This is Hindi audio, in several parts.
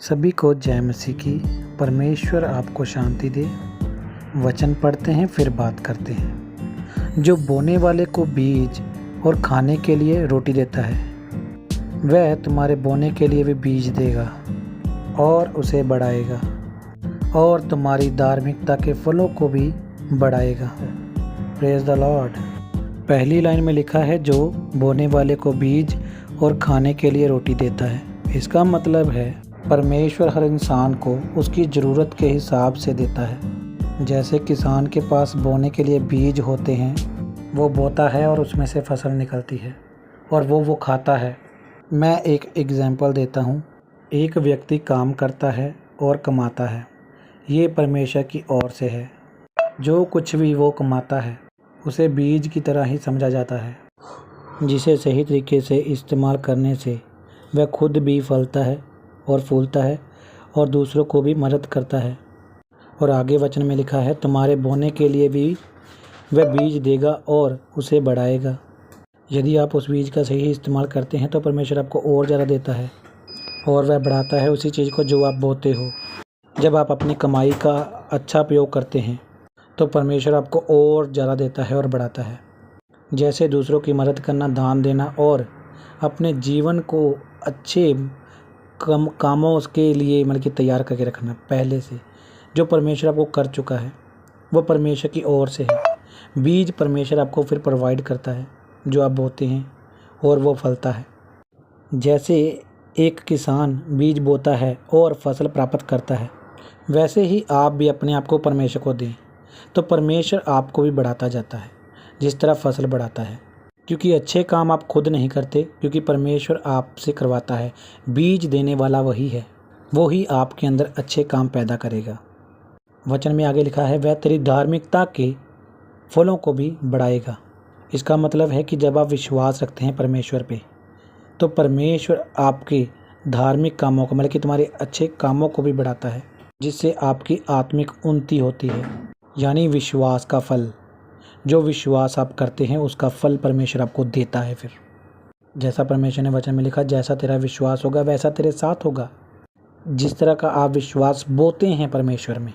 सभी को जय मसीह की। परमेश्वर आपको शांति दे। वचन पढ़ते हैं फिर बात करते हैं। जो बोने वाले को बीज और खाने के लिए रोटी देता है, वह तुम्हारे बोने के लिए भी बीज देगा और उसे बढ़ाएगा और तुम्हारी धार्मिकता के फलों को भी बढ़ाएगा। Praise the Lord. पहली लाइन में लिखा है, जो बोने वाले को बीज और खाने के लिए रोटी देता है। इसका मतलब है परमेश्वर हर इंसान को उसकी ज़रूरत के हिसाब से देता है। जैसे किसान के पास बोने के लिए बीज होते हैं, वो बोता है और उसमें से फसल निकलती है और वो खाता है। मैं एक एग्जाम्पल देता हूँ। एक व्यक्ति काम करता है और कमाता है, ये परमेश्वर की ओर से है। जो कुछ भी वो कमाता है उसे बीज की तरह ही समझा जाता है, जिसे सही तरीके से इस्तेमाल करने से वह खुद भी फलता है और फूलता है और दूसरों को भी मदद करता है। और आगे वचन में लिखा है, तुम्हारे बोने के लिए भी वह बीज देगा और उसे बढ़ाएगा। यदि आप उस बीज का सही इस्तेमाल करते हैं तो परमेश्वर आपको और ज़्यादा देता है और वह बढ़ाता है उसी चीज़ को जो आप बोते हो। जब आप अपनी कमाई का अच्छा उपयोग करते हैं तो परमेश्वर आपको और ज़्यादा देता है और बढ़ाता है। जैसे दूसरों की मदद करना, दान देना और अपने जीवन को अच्छे कामों उसके लिए मतलब कि तैयार करके रखना पहले से, जो परमेश्वर आपको कर चुका है वो परमेश्वर की ओर से है। बीज परमेश्वर आपको फिर प्रोवाइड करता है जो आप बोते हैं और वो फलता है। जैसे एक किसान बीज बोता है और फसल प्राप्त करता है, वैसे ही आप भी अपने आप को परमेश्वर को दें तो परमेश्वर आपको भी बढ़ाता जाता है, जिस तरह फसल बढ़ाता है। क्योंकि अच्छे काम आप खुद नहीं करते, क्योंकि परमेश्वर आपसे करवाता है। बीज देने वाला वही है, वो ही आपके अंदर अच्छे काम पैदा करेगा। वचन में आगे लिखा है, वह तेरी धार्मिकता के फलों को भी बढ़ाएगा। इसका मतलब है कि जब आप विश्वास रखते हैं परमेश्वर पे, तो परमेश्वर आपके धार्मिक कामों को मतलब कि तुम्हारे अच्छे कामों को भी बढ़ाता है, जिससे आपकी आत्मिक उन्नति होती है। यानी विश्वास का फल, जो विश्वास आप करते हैं उसका फल परमेश्वर आपको देता है। फिर जैसा परमेश्वर ने वचन में लिखा, जैसा तेरा विश्वास होगा वैसा तेरे साथ होगा। जिस तरह का आप विश्वास बोते हैं परमेश्वर में,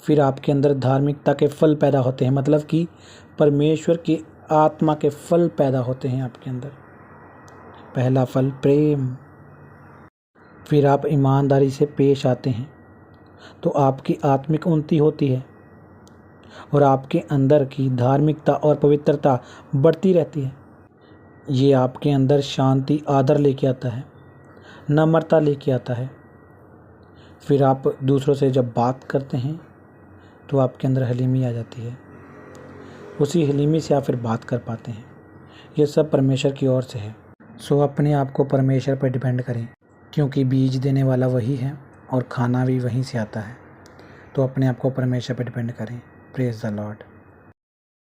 फिर आपके अंदर धार्मिकता के फल पैदा होते हैं। मतलब कि परमेश्वर की आत्मा के फल पैदा होते हैं आपके अंदर। पहला फल प्रेम। फिर आप ईमानदारी से पेश आते हैं तो आपकी आत्मिक उन्नति होती है और आपके अंदर की धार्मिकता और पवित्रता बढ़ती रहती है। ये आपके अंदर शांति, आदर लेके आता है, नम्रता लेके आता है। फिर आप दूसरों से जब बात करते हैं तो आपके अंदर हलीमी आ जाती है। उसी हलीमी से आप फिर बात कर पाते हैं। ये सब परमेश्वर की ओर से है। सो अपने आप को परमेश्वर पर डिपेंड करें, क्योंकि बीज देने वाला वही है और खाना भी वहीं से आता है। तो अपने आप को परमेश्वर पर डिपेंड करें। Praise the Lord.